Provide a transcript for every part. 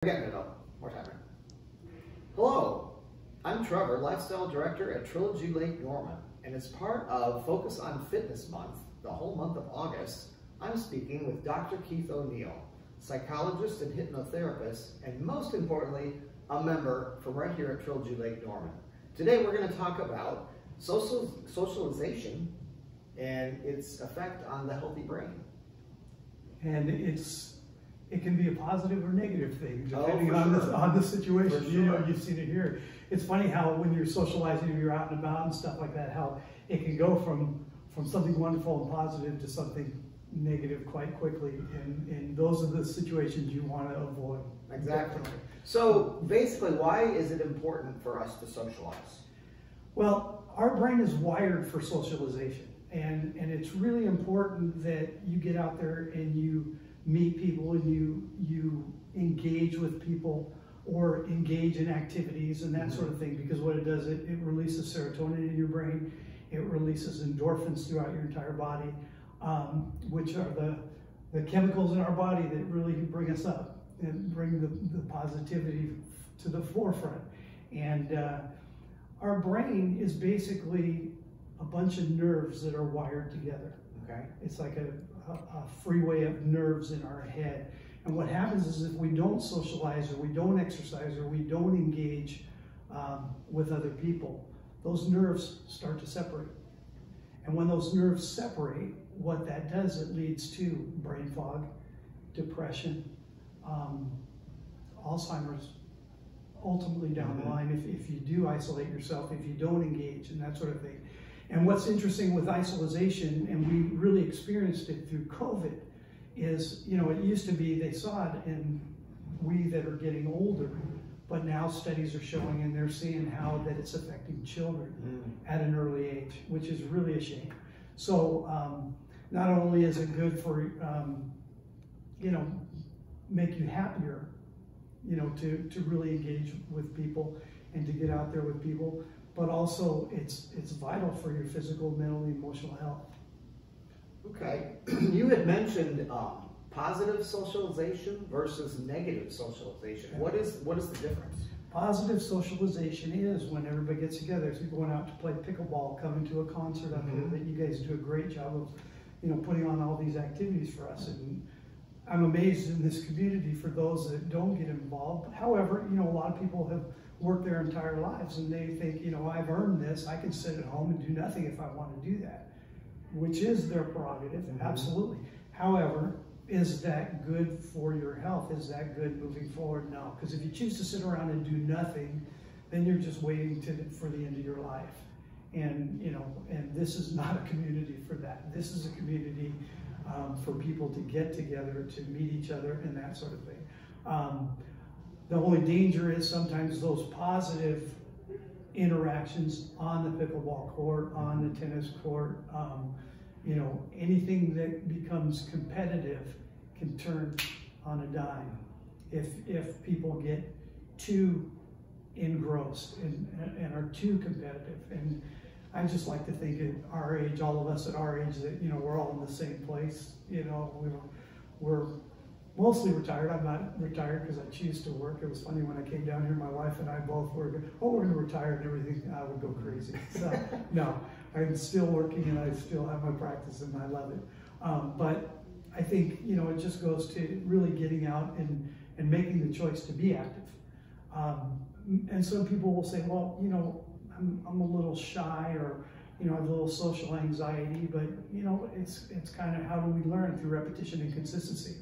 We're getting it up. More time. Hello, I'm Trevor, Lifestyle Director at Trilogy Lake Norman, and as part of Focus on Fitness Month, the whole month of August, I'm speaking with Dr. Keith O'Neill, psychologist and hypnotherapist, and most importantly, a member from right here at Trilogy Lake Norman. Today we're going to talk about socialization and its effect on the healthy brain. And it can be a positive or negative thing, depending sure. on the situation. Sure. You know, you've seen it here. It's funny how when you're socializing, you're out and about and stuff like that, how it can go from something wonderful and positive to something negative quite quickly. And those are the situations you want to avoid. Exactly. So basically, why is it important for us to socialize? Well, our brain is wired for socialization. And it's really important that you get out there and you meet people and you engage with people or engage in activities and that sort of thing, because what it does, it releases serotonin in your brain, it releases endorphins throughout your entire body, which are the chemicals in our body that really bring us up and bring the positivity to the forefront. And our brain is basically a bunch of nerves that are wired together. Okay, it's like a freeway of nerves in our head. And what happens is if we don't socialize or we don't exercise or we don't engage with other people, those nerves start to separate. And when those nerves separate, what that does, it leads to brain fog, depression, Alzheimer's, ultimately down the line if you do isolate yourself, if you don't engage and that sort of thing. And what's interesting with isolation, and we really experienced it through COVID, is, you know, it used to be they saw it in we that are getting older, but now studies are showing and they're seeing how that it's affecting children at an early age, which is really a shame. So not only is it good for, you know, make you happier, you know, to really engage with people and to get out there with people, but also it's vital for your physical, mental, and emotional health. Okay, you had mentioned positive socialization versus negative socialization. What is the difference? Positive socialization is when everybody gets together. So you're going out to play pickleball, coming to a concert up here, that you guys do a great job of, you know, putting on all these activities for us. And I'm amazed in this community for those that don't get involved. However, you know, a lot of people have worked their entire lives and they think, you know, I've earned this, I can sit at home and do nothing if I want to do that, which is their prerogative, absolutely. However, is that good for your health? Is that good moving forward? No, because if you choose to sit around and do nothing, then you're just waiting for the end of your life. And, you know, and this is not a community for that. This is a community for people to get together, to meet each other and that sort of thing. The only danger is sometimes those positive interactions on the pickleball court, on the tennis court, you know, anything that becomes competitive can turn on a dime if people get too engrossed and are too competitive. And I just like to think at our age, all of us at our age, that, you know, we're all in the same place. You know, we're mostly retired. I'm not retired because I choose to work. It was funny when I came down here, my wife and I both were, oh, we're going to retire and everything. I would go crazy. So, no, I'm still working and I still have my practice and I love it. But I think, you know, it just goes to really getting out and making the choice to be active. And some people will say, well, you know, I'm a little shy, or, you know, I have a little social anxiety, but, you know, it's kind of how do we learn? Through repetition and consistency.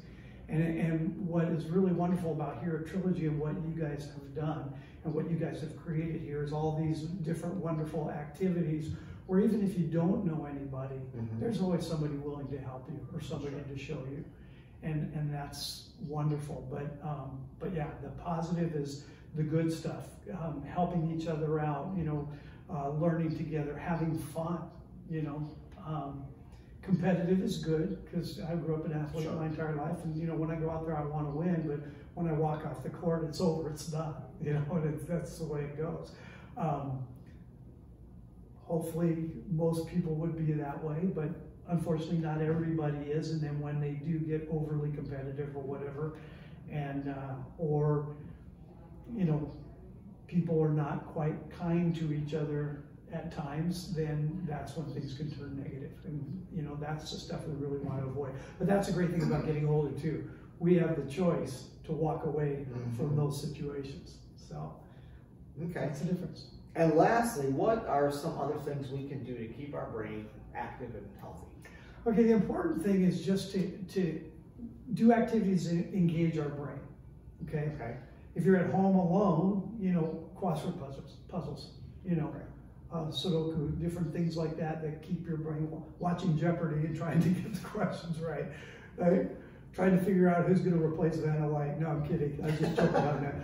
And what is really wonderful about here at Trilogy and what you guys have done and what you guys have created here is all these different wonderful activities where even if you don't know anybody, there's always somebody willing to help you or somebody to show you. And that's wonderful. But yeah, the positive is the good stuff, helping each other out, you know, learning together, having fun, you know. Competitive is good because I grew up an athlete my entire life, and, you know, when I go out there I want to win, but when I walk off the court it's over, it's done, you know, and that's the way it goes. Hopefully most people would be that way, but unfortunately not everybody is, and then when they do get overly competitive or whatever, and or people are not quite kind to each other at times, then that's when things can turn negative. And that's the stuff we really want to avoid. But that's a great thing about getting older too. We have the choice to walk away from those situations. So that's the difference. And lastly, what are some other things we can do to keep our brain active and healthy? Okay, the important thing is just to do activities that engage our brain. Okay. If you're at home alone, crossword puzzles, Sudoku, different things like that keep your brain watching Jeopardy and trying to get the questions right? Trying to figure out who's going to replace Vanna White. No, I'm kidding. I'm just joking on that.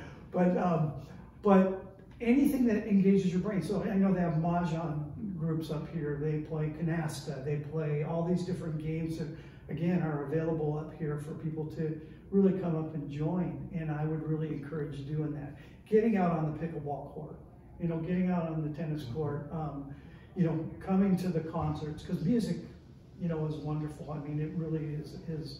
But anything that engages your brain. So I know they have Mahjong groups up here. They play canasta. They play all these different games that, again, are available up here for people to really come up and join. And I would really encourage doing that. Getting out on the pickleball court, getting out on the tennis court, coming to the concerts, because music, is wonderful. I mean, it really is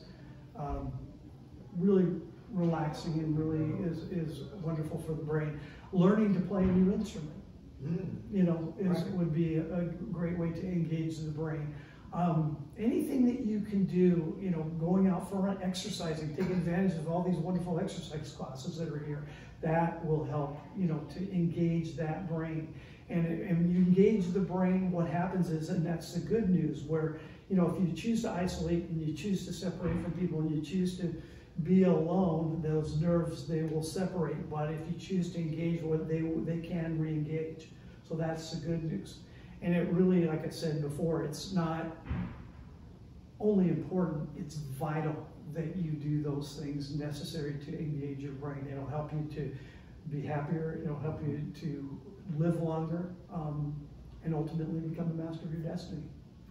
really relaxing and really is wonderful for the brain. Learning to play a new instrument, would be a great way to engage the brain. Anything that you can do, going out for an exercising, taking advantage of all these wonderful exercise classes that are here, that will help, to engage that brain. And you engage the brain, what happens is, and that's the good news, where, if you choose to isolate and you choose to separate from people and you choose to be alone, those nerves, they will separate. But if you choose to engage, they can re-engage. So that's the good news. And it really, like I said before, it's not only important, it's vital that you do those things necessary to engage your brain. It'll help you to be happier, it'll help you to live longer, and ultimately become the master of your destiny.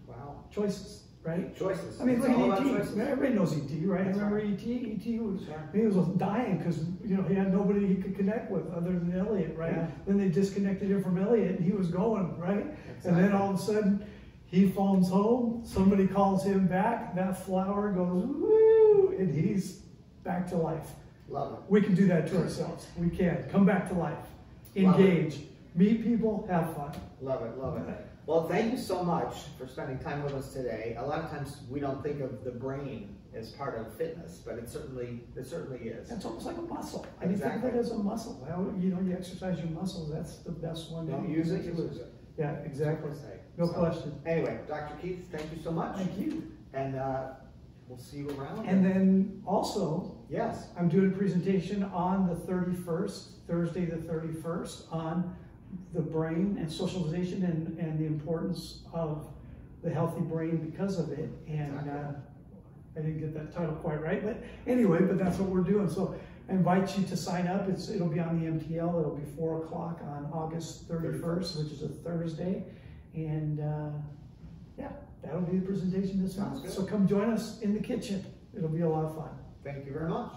Wow. Choices, right? Choices. I mean, look at E.T. Everybody knows E.T., right? That's Remember right. E.T.? E.T. was dying because he had nobody he could connect with other than Elliot, right? Yeah. Then they disconnected him from Elliot, and he was going, right? Exactly. And then all of a sudden, he phones home. Somebody calls him back. That flower goes woo, and he's back to life. Love it. We can do that to ourselves. We can come back to life, engage, meet people, have fun. Love it. Love it. Well, thank you so much for spending time with us today. A lot of times we don't think of the brain as part of fitness, but it certainly is. It's almost like a muscle. Exactly. I think of it as a muscle. Well, you exercise your muscles. That's the best one. Don't use it, you lose it. Yeah, exactly. No question. Anyway, Dr. Keith, thank you so much. Thank you. And we'll see you around. And then also, yes, I'm doing a presentation on the 31st, Thursday the 31st, on the brain and socialization and the importance of the healthy brain because of it. And exactly. I didn't get that title quite right, but anyway, that's what we're doing. So I invite you to sign up. It'll be on the MTL. It'll be 4 o'clock on August 31st, which is a Thursday. And that'll be the presentation this month. So come join us in the kitchen. It'll be a lot of fun. Thank you very much.